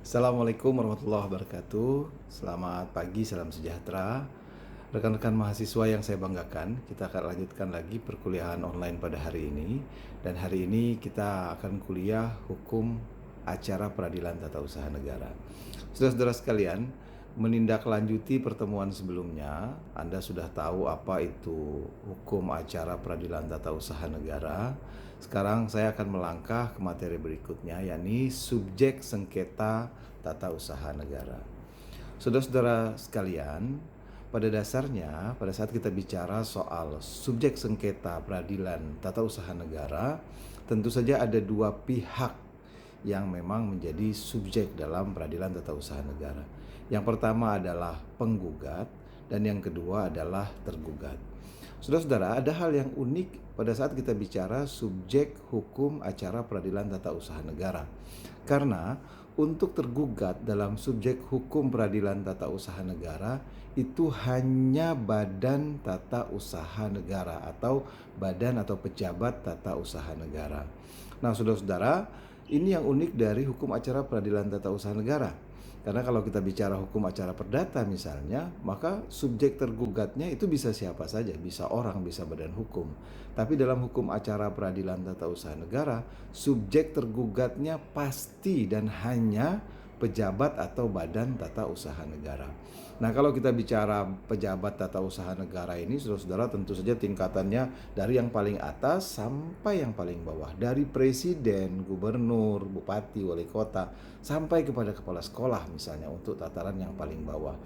Assalamualaikum warahmatullahi wabarakatuh. Selamat pagi, salam sejahtera. Rekan-rekan mahasiswa yang saya banggakan, kita akan lanjutkan lagi perkuliahan online pada hari ini. Dan hari ini kita akan kuliah hukum acara peradilan tata usaha negara. Saudara-saudara sekalian, menindaklanjuti pertemuan sebelumnya, Anda sudah tahu apa itu hukum acara peradilan tata usaha negara. Sekarang saya akan melangkah ke materi berikutnya, yakni subjek sengketa tata usaha negara. Saudara-saudara sekalian, pada dasarnya pada saat kita bicara soal subjek sengketa peradilan tata usaha negara, tentu saja ada dua pihak yang memang menjadi subjek dalam peradilan tata usaha negara. Yang pertama adalah penggugat dan yang kedua adalah tergugat. Saudara-saudara, ada hal yang unik pada saat kita bicara subjek hukum acara peradilan tata usaha negara. Karena untuk tergugat dalam subjek hukum peradilan tata usaha negara itu hanya badan tata usaha negara atau badan atau pejabat tata usaha negara. Nah, saudara-saudara, ini yang unik dari hukum acara peradilan tata usaha negara. Karena kalau kita bicara hukum acara perdata misalnya, maka subjek tergugatnya itu bisa siapa saja, bisa orang, bisa badan hukum. Tapi dalam hukum acara peradilan tata usaha negara, subjek tergugatnya pasti dan hanya pejabat atau badan tata usaha negara. Nah, kalau kita bicara pejabat tata usaha negara ini, saudara-saudara, tentu saja tingkatannya dari yang paling atas sampai yang paling bawah. Dari presiden, gubernur, bupati, wali kota, sampai kepada kepala sekolah misalnya untuk tataran yang paling bawah.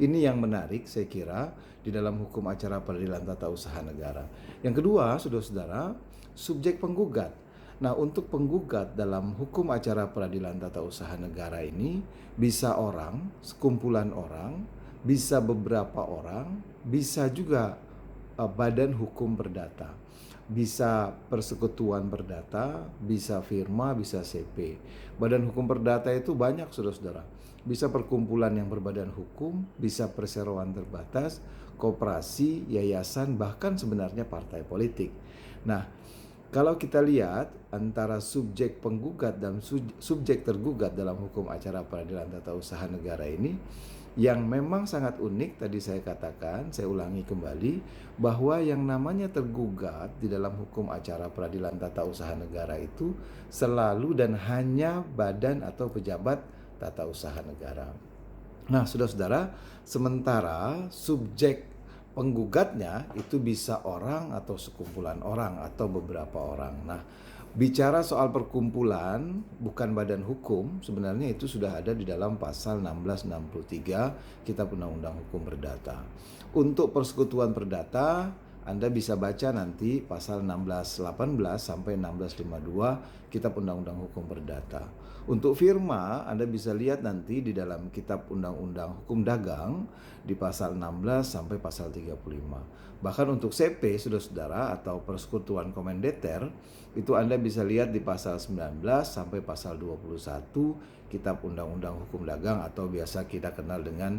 Ini yang menarik saya kira di dalam hukum acara peradilan tata usaha negara. Yang kedua, saudara-saudara, subjek penggugat. Nah, untuk penggugat dalam hukum acara peradilan tata usaha negara ini bisa orang, sekumpulan orang, bisa beberapa orang, bisa juga badan hukum perdata, bisa persekutuan perdata, bisa firma, bisa CP. Badan hukum perdata itu banyak, saudara-saudara. Bisa perkumpulan yang berbadan hukum, bisa perseroan terbatas, koperasi, yayasan, bahkan sebenarnya partai politik. Nah, kalau kita lihat antara subjek penggugat dan subjek tergugat dalam hukum acara peradilan tata usaha negara ini, yang memang sangat unik tadi saya katakan, saya ulangi kembali, bahwa yang namanya tergugat di dalam hukum acara peradilan tata usaha negara itu selalu dan hanya badan atau pejabat tata usaha negara. Nah, saudara-saudara, sementara subjek penggugatnya itu bisa orang atau sekumpulan orang atau beberapa orang. Nah, bicara soal perkumpulan bukan badan hukum, sebenarnya itu sudah ada di dalam pasal 1663 Kitab Undang-Undang Hukum Perdata. Untuk persekutuan perdata, Anda bisa baca nanti pasal 1618 sampai 1652 Kitab Undang-Undang Hukum Perdata. Untuk firma, Anda bisa lihat nanti di dalam Kitab Undang-Undang Hukum Dagang di pasal 16 sampai pasal 35. Bahkan untuk CP, saudara-saudara, atau persekutuan komandeter, itu Anda bisa lihat di pasal 19 sampai pasal 21 Kitab Undang-Undang Hukum Dagang atau biasa kita kenal dengan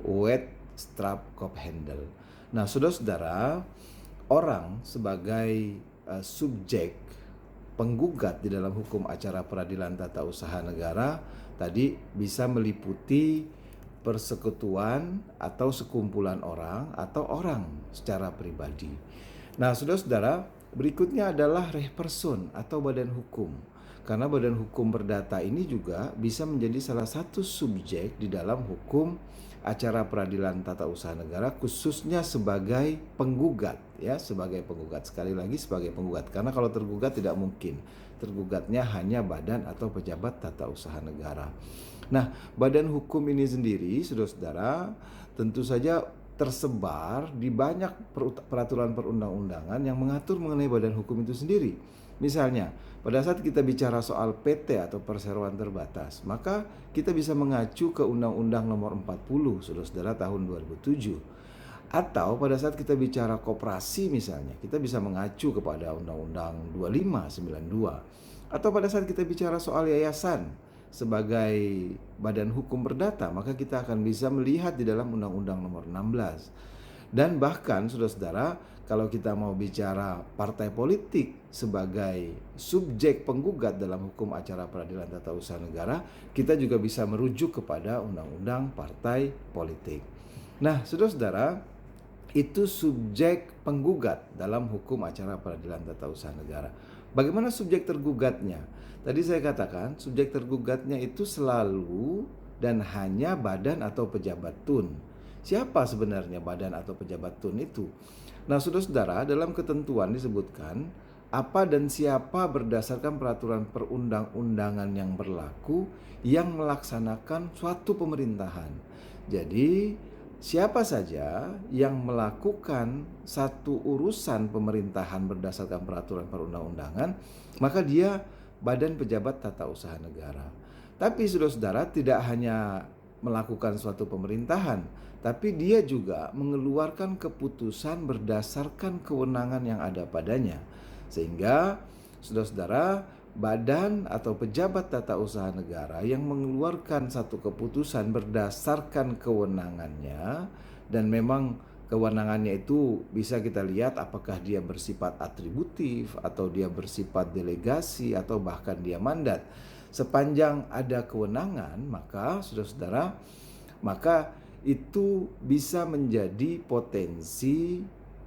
Wet Strap Kop Handle. Nah, saudara-saudara, orang sebagai subjek penggugat di dalam hukum acara peradilan tata usaha negara tadi bisa meliputi persekutuan atau sekumpulan orang atau orang secara pribadi. Nah, saudara-saudara, berikutnya adalah reh person atau badan hukum. Karena badan hukum perdata ini juga bisa menjadi salah satu subjek di dalam hukum acara peradilan tata usaha negara khususnya sebagai penggugat, ya, sebagai penggugat, sekali lagi sebagai penggugat, karena kalau tergugat tidak mungkin, tergugatnya hanya badan atau pejabat tata usaha negara. Nah, badan hukum ini sendiri, saudara-saudara, tentu saja tersebar di banyak peraturan perundang-undangan yang mengatur mengenai badan hukum itu sendiri. Misalnya, pada saat kita bicara soal PT atau perseroan terbatas, maka kita bisa mengacu ke Undang-Undang Nomor 40, saudara-saudara, tahun 2007. Atau pada saat kita bicara koperasi misalnya, kita bisa mengacu kepada Undang-Undang 2592. Atau pada saat kita bicara soal yayasan sebagai badan hukum perdata, maka kita akan bisa melihat di dalam Undang-Undang Nomor 16. Dan bahkan, saudara-saudara, kalau kita mau bicara partai politik sebagai subjek penggugat dalam hukum acara peradilan tata usaha negara, kita juga bisa merujuk kepada undang-undang partai politik. Nah, saudara-saudara, itu subjek penggugat dalam hukum acara peradilan tata usaha negara. Bagaimana subjek tergugatnya? Tadi saya katakan subjek tergugatnya itu selalu dan hanya badan atau pejabat tun. Siapa sebenarnya badan atau pejabat tun itu? Nah, saudara-saudara, dalam ketentuan disebutkan apa dan siapa berdasarkan peraturan perundang-undangan yang berlaku yang melaksanakan suatu pemerintahan. Jadi, siapa saja yang melakukan satu urusan pemerintahan berdasarkan peraturan perundang-undangan, maka dia badan pejabat tata usaha negara. Tapi saudara-saudara, tidak hanya melakukan suatu pemerintahan, tapi dia juga mengeluarkan keputusan berdasarkan kewenangan yang ada padanya. Sehingga saudara-saudara, badan atau pejabat tata usaha negara yang mengeluarkan satu keputusan berdasarkan kewenangannya, dan memang kewenangannya itu bisa kita lihat apakah dia bersifat atributif atau dia bersifat delegasi atau bahkan dia mandat. Sepanjang ada kewenangan, maka saudara-saudara, maka itu bisa menjadi potensi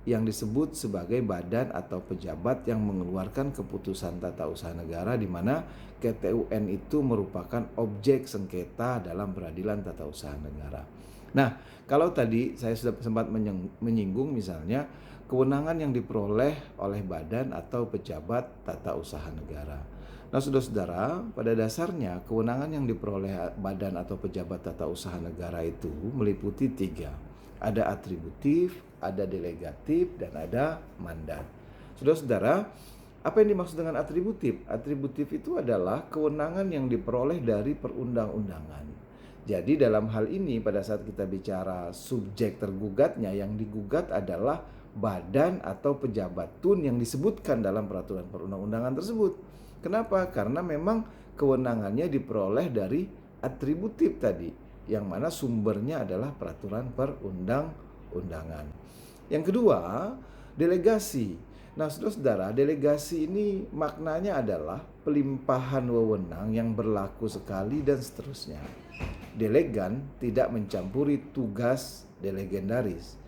yang disebut sebagai badan atau pejabat yang mengeluarkan keputusan tata usaha negara, di mana KTUN itu merupakan objek sengketa dalam peradilan tata usaha negara. Nah, kalau tadi saya sudah sempat menyinggung misalnya kewenangan yang diperoleh oleh badan atau pejabat tata usaha negara. Nah, saudara-saudara, pada dasarnya kewenangan yang diperoleh badan atau pejabat tata usaha negara itu meliputi 3. Ada atributif, ada delegatif, dan ada mandat. Saudara-saudara, apa yang dimaksud dengan atributif? Atributif itu adalah kewenangan yang diperoleh dari perundang-undangan. Jadi dalam hal ini pada saat kita bicara subjek tergugatnya, yang digugat adalah badan atau pejabat tun yang disebutkan dalam peraturan perundang-undangan tersebut. Kenapa? Karena memang kewenangannya diperoleh dari atributif tadi, yang mana sumbernya adalah peraturan perundang-undangan. Yang kedua, delegasi. Nah, saudara-saudara, delegasi ini maknanya adalah pelimpahan wewenang yang berlaku sekali dan seterusnya. Delegan tidak mencampuri tugas delegendaris.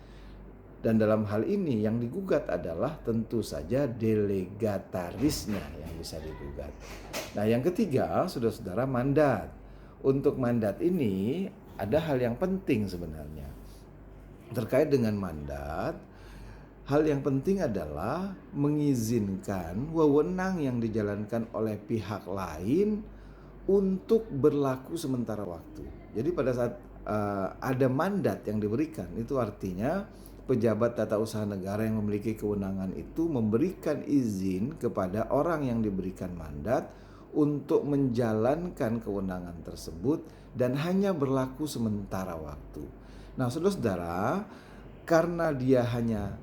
Dan dalam hal ini yang digugat adalah tentu saja delegatarisnya yang bisa digugat. Nah, yang ketiga, saudara-saudara, mandat. Untuk mandat ini ada hal yang penting sebenarnya. Terkait dengan mandat, hal yang penting adalah mengizinkan wewenang yang dijalankan oleh pihak lain untuk berlaku sementara waktu. Jadi pada saat ada mandat yang diberikan, itu artinya pejabat tata usaha negara yang memiliki kewenangan itu memberikan izin kepada orang yang diberikan mandat untuk menjalankan kewenangan tersebut dan hanya berlaku sementara waktu. Nah, saudara-saudara, karena dia hanya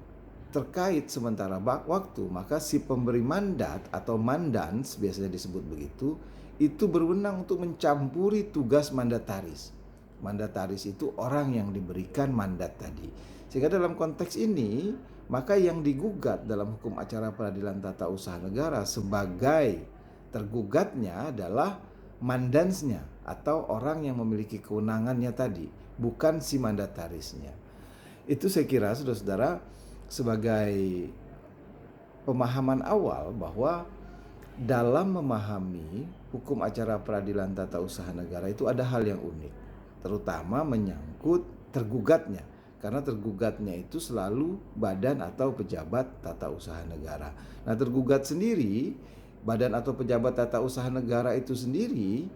terkait sementara waktu, maka si pemberi mandat atau mandans, biasanya disebut begitu, itu berwenang untuk mencampuri tugas mandataris. Mandataris itu orang yang diberikan mandat tadi. Sehingga dalam konteks ini, maka yang digugat dalam hukum acara peradilan tata usaha negara sebagai tergugatnya adalah mandansnya atau orang yang memiliki kewenangannya tadi, bukan si mandatarisnya. Itu saya kira, saudara-saudara, sebagai pemahaman awal bahwa dalam memahami hukum acara peradilan tata usaha negara itu ada hal yang unik, terutama menyangkut tergugatnya. Karena tergugatnya itu selalu badan atau pejabat tata usaha negara. Nah, tergugat sendiri, badan atau pejabat tata usaha negara itu sendiri,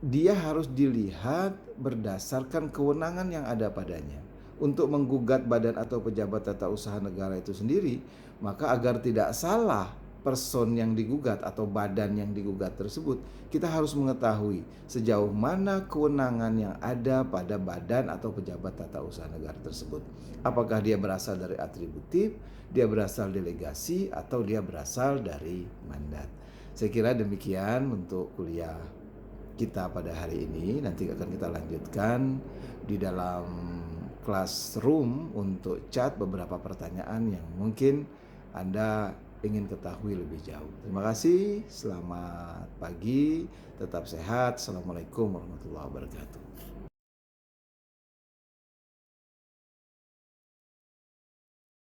dia harus dilihat berdasarkan kewenangan yang ada padanya. Untuk menggugat badan atau pejabat tata usaha negara itu sendiri, maka agar tidak salah person yang digugat atau badan yang digugat tersebut, kita harus mengetahui sejauh mana kewenangan yang ada pada badan atau pejabat tata usaha negara tersebut. Apakah dia berasal dari atributif, dia berasal delegasi, atau dia berasal dari mandat. Saya kira demikian untuk kuliah kita pada hari ini. Nanti akan kita lanjutkan di dalam Classroom untuk chat beberapa pertanyaan yang mungkin Anda ingin ketahui lebih jauh. Terima kasih, selamat pagi, tetap sehat. Assalamualaikum warahmatullahi wabarakatuh.